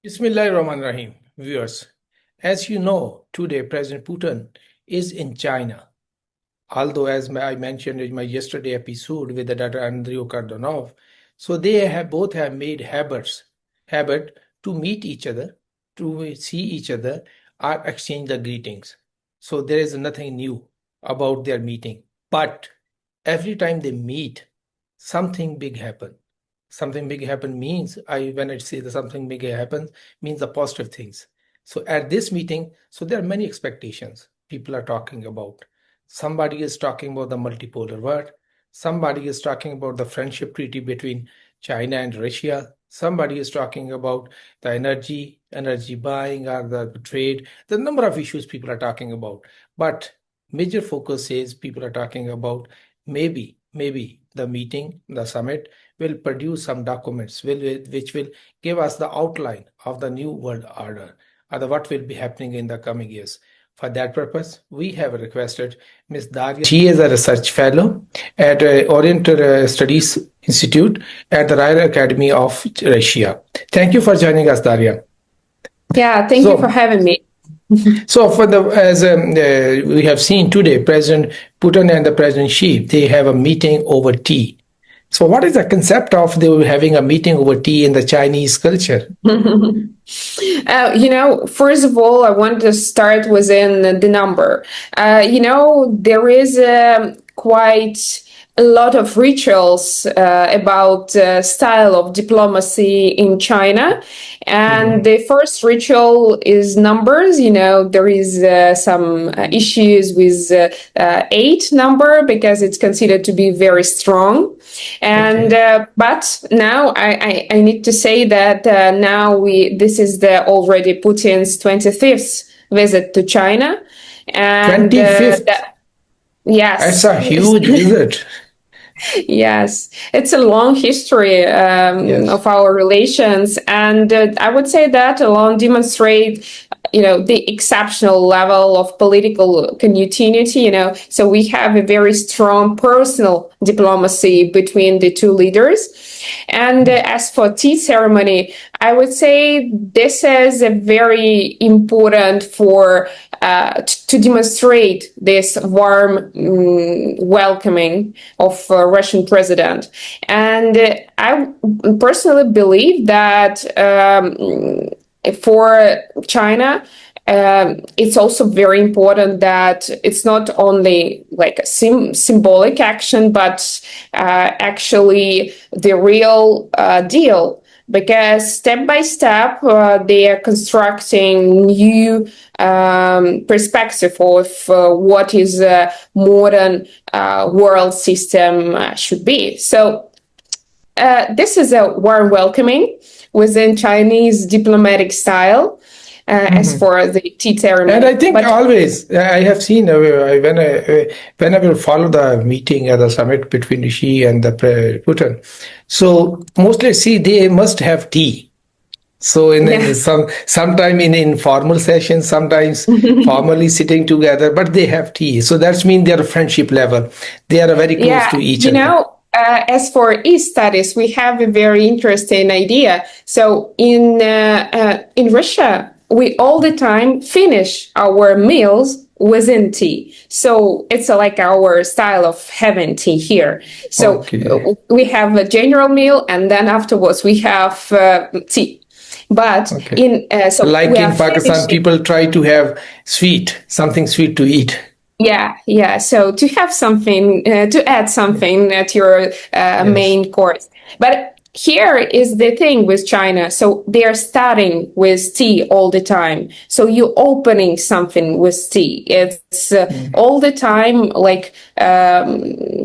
Bismillahirrahmanirrahim, viewers. As you know, today President Putin is in China. Although, as I mentioned in my yesterday episode with the Dr. Andrew Kardonov, so they have both have made habit to meet each other, to see each other, or exchange the greetings. So there is nothing new about their meeting. But every time they meet, something big happens. Something big happen means when I say that something big happens means the positive things. So at this meeting, so there are many expectations people are talking about. Somebody is talking about the multipolar world. Somebody is talking about the friendship treaty between China and Russia. Somebody is talking about the energy buying or the trade. The number of issues people are talking about. But major focus is people are talking about maybe the meeting, the summit will produce some documents which will give us the outline of the new world order or what will be happening in the coming years. For that purpose, we have requested Ms. Daria. She is a research fellow at Orient Studies Institute at the Royal Academy of Russia. Thank you for joining us, Daria. Yeah, thank you for having me. So, as we have seen today, President Putin and the President Xi, they have a meeting over tea. So, what is the concept of they were having a meeting over tea in the Chinese culture? First of all, I want to start within the number. There is quite a lot of rituals about style of diplomacy in China. And the first ritual is numbers. There is some issues with 8 number because it's considered to be very strong. And but now I need to say that now this is already Putin's 25th visit to China. And 25th? Yes. That's a huge visit. Yes, it's a long history of our relations, and I would say that alone demonstrate, the exceptional level of political continuity. So we have a very strong personal diplomacy between the two leaders. And as for tea ceremony, I would say this is a very important to demonstrate this warm welcoming of Russian president. And I personally believe that for China, it's also very important that it's not only like a symbolic action, but actually the real deal. Because step by step, they are constructing new perspective of what is a modern world system should be. So this is a warm welcoming within Chinese diplomatic style. As for the tea ceremony. And I think always, I have seen whenever follow the meeting at the summit between Xi and the Putin, so mostly see they must have tea. So sometime in informal sessions, sometimes formally sitting together, but they have tea. So that's mean their friendship level. They are very close to each other. As for East studies, we have a very interesting idea. So in Russia, we all the time finish our meals within tea. So it's like our style of having tea here. So we have a general meal and then afterwards we have tea. But in Pakistan, people try to have something sweet to eat. Yeah. So to have something, to add something at your main course. But here is the thing with China. So they are starting with tea all the time. So you're opening something with tea. It's all the time like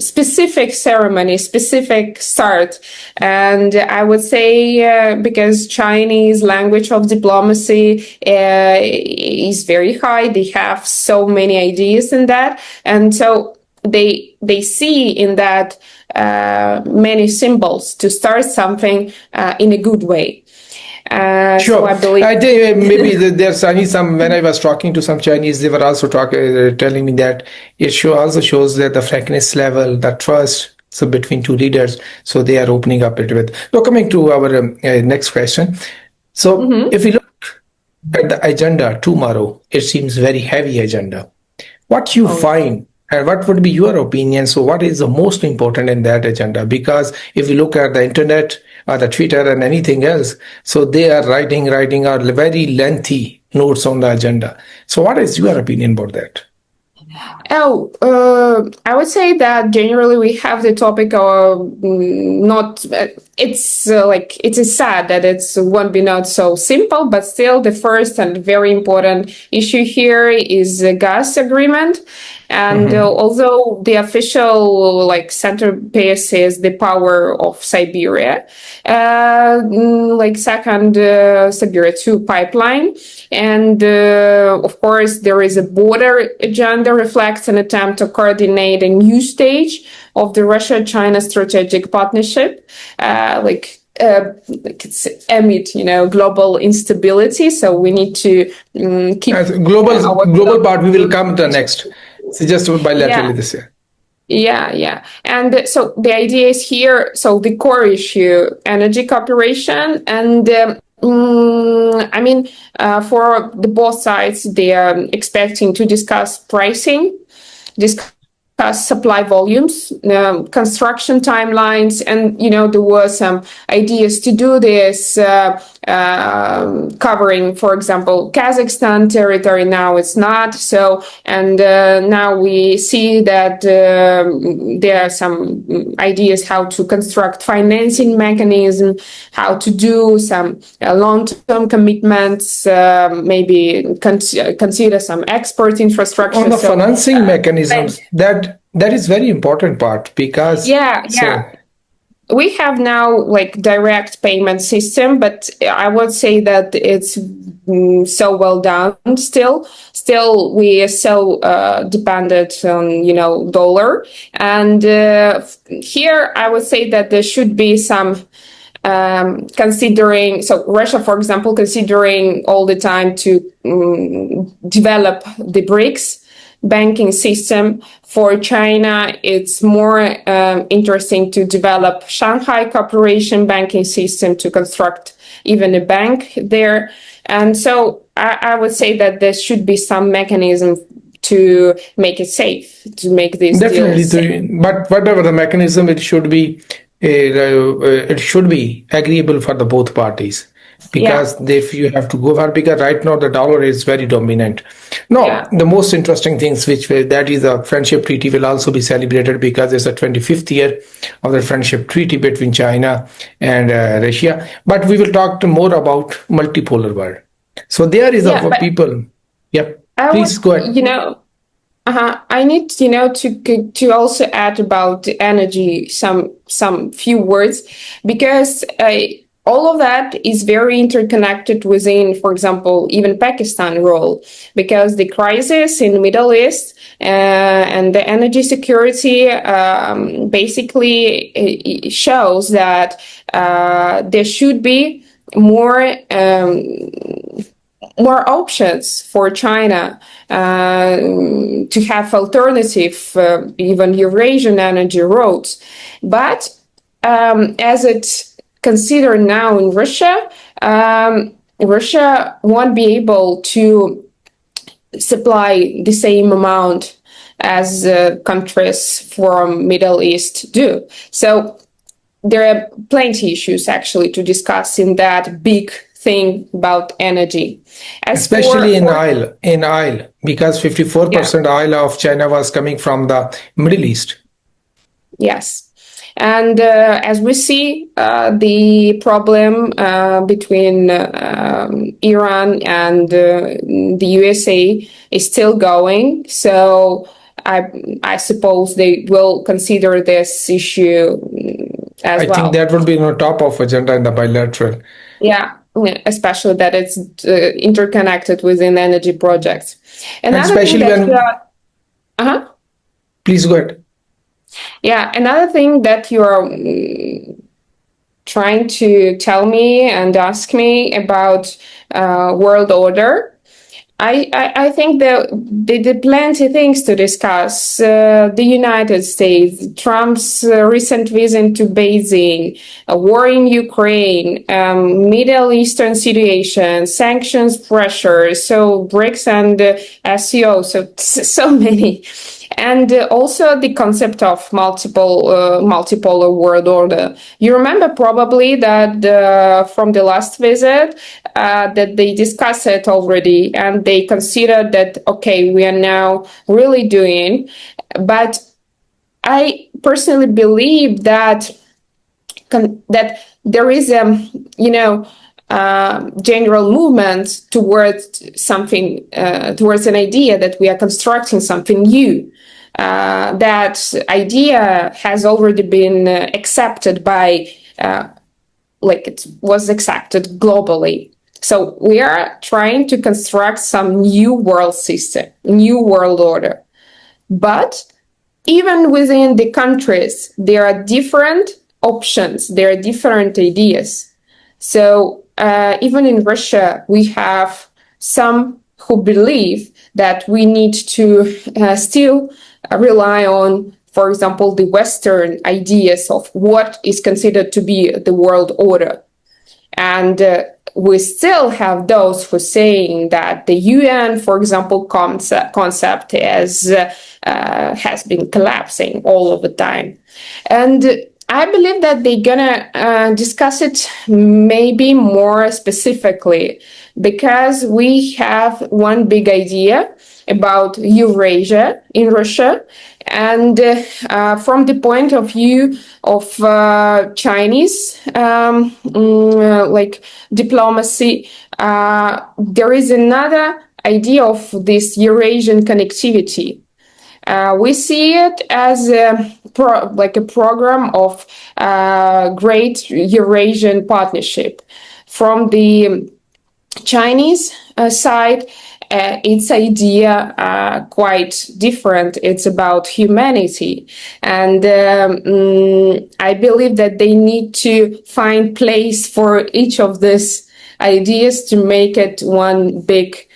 specific ceremony, specific start. And I would say because Chinese language of diplomacy is very high. They have so many ideas in that. And so they see in that many symbols to start something in a good way. Sure. So I believe maybe there's some. When I was talking to some Chinese, they were also telling me that it also shows that the frankness level, the trust, so between two leaders. So they are opening up it with. So coming to our next question. So Mhm. if we look at the agenda tomorrow, it seems very heavy agenda. What you Oh, yeah. find and what would be your opinion? So what is the most important in that agenda? Because if you look at the internet or the Twitter and anything else, so they are writing are very lengthy notes on the agenda. So what is your opinion about that? Oh, I would say that generally we have the topic of not. It's like it is sad that it's won't be not so simple, but still the first and very important issue here is the gas agreement. And Mhm. although the official like centerpiece is the power of Siberia, like second Siberia 2 pipeline, and of course there is a border agenda reflects an attempt to coordinate a new stage of the Russia-China strategic partnership, like it's amid global instability. So we need to keep As global our global part, we will come to the next. So just yeah. bilaterally this year. Yeah, yeah. And so the idea is here, so the core issue, energy cooperation. And I mean, for the both sides, they are expecting to discuss pricing, discuss supply volumes, construction timelines, and there were some ideas to do this, covering, for example, Kazakhstan territory. Now it's not so, and now we see that there are some ideas how to construct financing mechanism, how to do some long-term commitments, maybe consider some export infrastructure. On the So financing mechanisms, that is very important part because yeah, yeah. so We have now like direct payment system, but I would say that it's so well done still. Still, we are so dependent on dollar, and here I would say that there should be some considering, so Russia, for example, considering all the time to develop the BRICS banking system. For China, it's more interesting to develop Shanghai Cooperation banking system to construct even a bank there. And so I would say that there should be some mechanism to make it safe, to make these definitely, deals safe. but whatever the mechanism, it should be agreeable for the both parties. Yeah, Because if you have to go for, because right now the dollar is very dominant. No, yeah. the most interesting things that is the friendship treaty will also be celebrated because it's the 25th year of the friendship treaty between China and Russia. But we will talk more about multipolar world. So there is Yeah, a but people. Yep. I would, Please go ahead. I need, to also add about the energy some few words, because all of that is very interconnected within, for example, even Pakistan role, because the crisis in the Middle East and the energy security basically shows that there should be more. More options for China to have alternative, even Eurasian energy routes. But as it's considered now in Russia, Russia won't be able to supply the same amount as countries from Middle East do. So there are plenty issues actually to discuss in that big thing about energy. As Especially in for oil, because yeah, 54% oil of China was coming from the Middle East. yes. And as we see, the problem between Iran and the USA is still going. So I suppose they will consider this issue as I think well. that would be on top of agenda in the bilateral. Yeah, especially that it's interconnected within energy projects. And Another thing especially that when, uh-huh. please go ahead. Yeah, another thing that you are trying to tell me and ask me about world order. I think that there are plenty of things to discuss. The United States, Trump's recent visit to Beijing, a war in Ukraine, Middle Eastern situation, sanctions pressure, so BRICS and SEO, so many. And also the concept of multipolar world order. You remember probably that from the last visit that they discussed it already, and they considered that okay, we are now really doing. But I personally believe that that there is general movement towards something, towards an idea that we are constructing something new. That idea has already been accepted by, like it was accepted globally. So we are trying to construct some new world system, new world order. But even within the countries, there are different options, there are different ideas. So even in Russia, we have some who believe that we need to still rely on, for example, the Western ideas of what is considered to be the world order. And we still have those who are saying that the UN, for example, concept has been collapsing all of the time. And I believe that they're gonna discuss it maybe more specifically, because we have one big idea about Eurasia in Russia. And from the point of view of Chinese like diplomacy, there is another idea of this Eurasian connectivity. We see it as a program of great Eurasian partnership. From the Chinese side, its idea quite different. It's about humanity, and I believe that they need to find place for each of these ideas to make it one big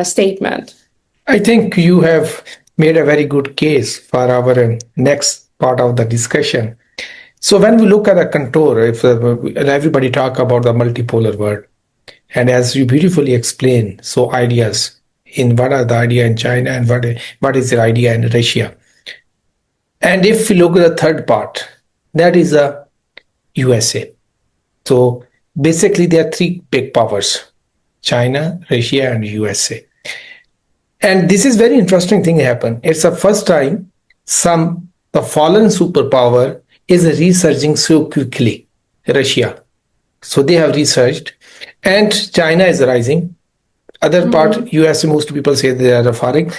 statement. I think you have made a very good case for our next part of the discussion. So when we look at a contour, if everybody talk about the multipolar world, and as you beautifully explain, so ideas in what are the idea in China and what is the idea in Russia. And if we look at the third part, that is the USA. So basically there are three big powers: China, Russia, and USA. And this is very interesting thing happen. It's the first time the fallen superpower is resurging so quickly. Russia. So they have researched, and China is rising. Other part, US, most people say they are foreign.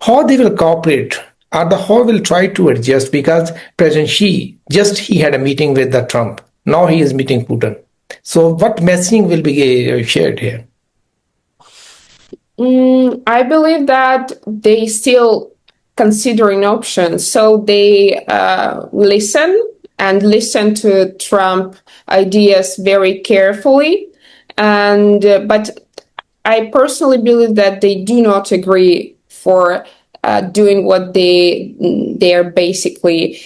How they will cooperate, or how will try to adjust, because President Xi, he had a meeting with the Trump. Now he is meeting Putin. So what messaging will be shared here? I believe that they still considering options. So they listen to Trump ideas very carefully. And but I personally believe that they do not agree for doing what they're basically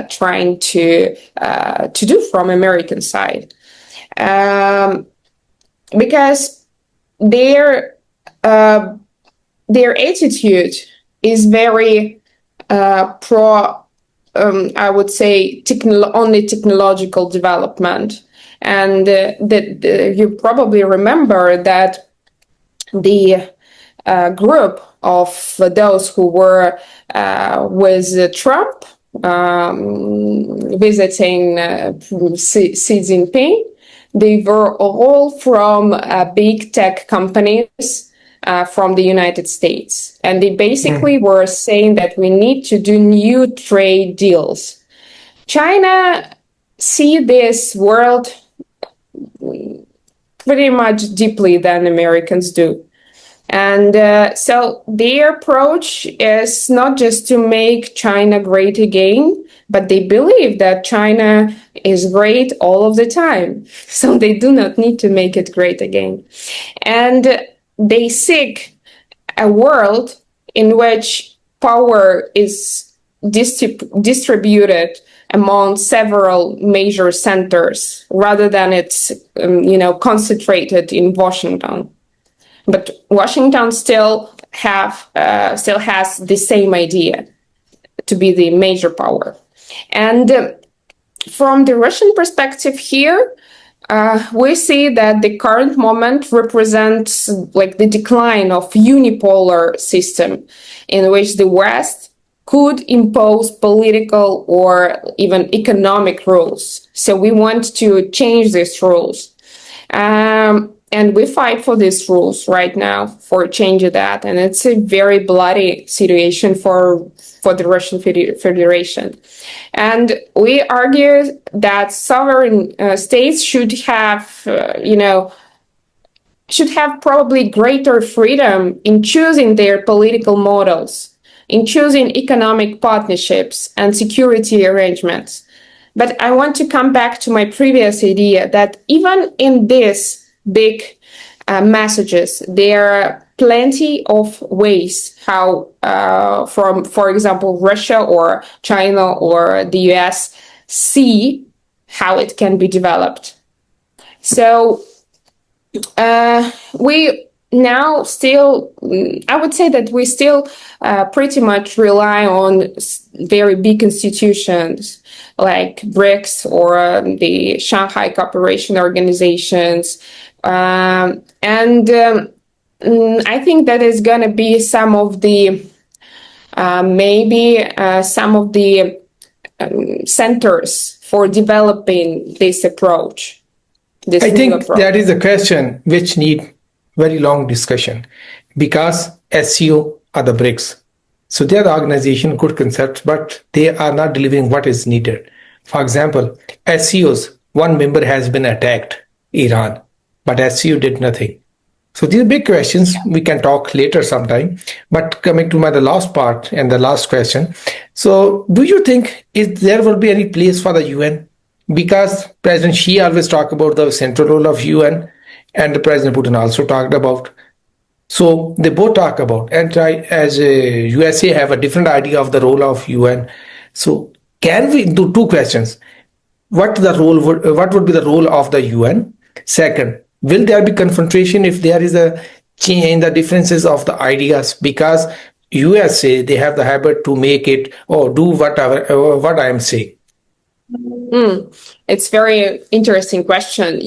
trying to do from American side, because their attitude is very pro, I would say, only technological development. And you probably remember that the group of those who were with Trump visiting Xi Jinping, they were all from big tech companies from the United States. And they basically were saying that we need to do new trade deals. China see this world pretty much deeply than Americans do. And so their approach is not just to make China great again, but they believe that China is great all of the time. So they do not need to make it great again. And they seek a world in which power is distributed among several major centers rather than it's concentrated in Washington. But Washington still has the same idea to be the major power. And from the Russian perspective here, we see that the current moment represents like the decline of unipolar system in which the West could impose political or even economic rules. So we want to change these rules. And we fight for these rules right now for changing that. And it's a very bloody situation for the Russian Federation. And we argue that sovereign states should have, probably greater freedom in choosing their political models, in choosing economic partnerships and security arrangements. But I want to come back to my previous idea that even in these big messages, there are plenty of ways how, for example, Russia or China or the US see how it can be developed. So we now still, I would say that we still pretty much rely on very big institutions like BRICS or the Shanghai Cooperation Organizations. And I think that is going to be some of the, centers for developing this approach. I think that is a question which need very long discussion, because SCO are the BRICS. So they are the organization, good concepts, but they are not delivering what is needed. For example, SCO's one member has been attacked, Iran, but SCO did nothing. So these are big questions. We can talk later sometime. But coming to the last part and the last question. So do you think there will be any place for the UN? Because President Xi always talked about the central role of UN, and the President Putin also talked about. So they both talk about, and as a USA have a different idea of the role of UN. So can we do two questions? What would be the role of the UN? Second, will there be confrontation if there is a change in the differences of the ideas? Because USA, they have the habit to make it or do whatever what I am saying. It's very interesting question.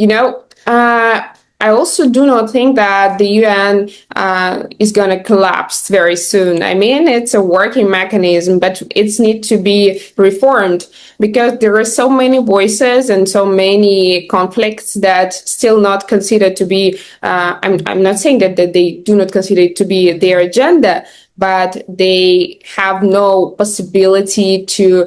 I also do not think that the UN is going to collapse very soon. I mean, it's a working mechanism, but it needs to be reformed because there are so many voices and so many conflicts that still not considered to be, I'm not saying that they do not consider it to be their agenda, but they have no possibility to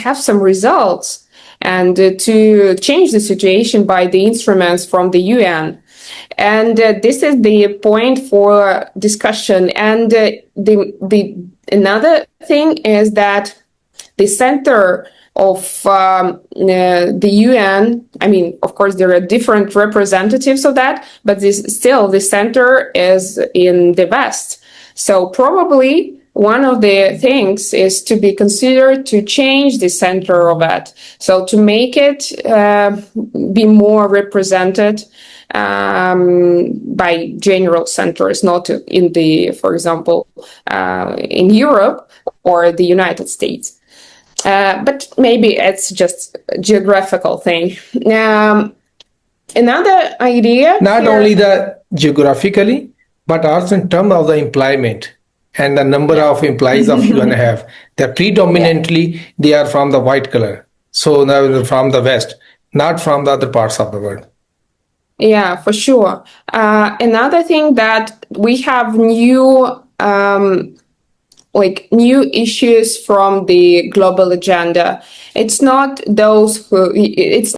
have some results and to change the situation by the instruments from the UN. And this is the point for discussion. And the another thing is that the center of the UN, I mean, of course, there are different representatives of that, but still the center is in the West. So probably one of the things is to be considered to change the center of it. So to make it be more represented by general centers, not in for example, in Europe or the United States. But maybe it's just a geographical thing. Another idea. Not only the geographically, but also in terms of the employment and the number of employees of UN have. They're predominantly, they are from the white color. So now from the West, not from the other parts of the world. Yeah, for sure. Another thing that we have new issues from the global agenda. It's not those who, it's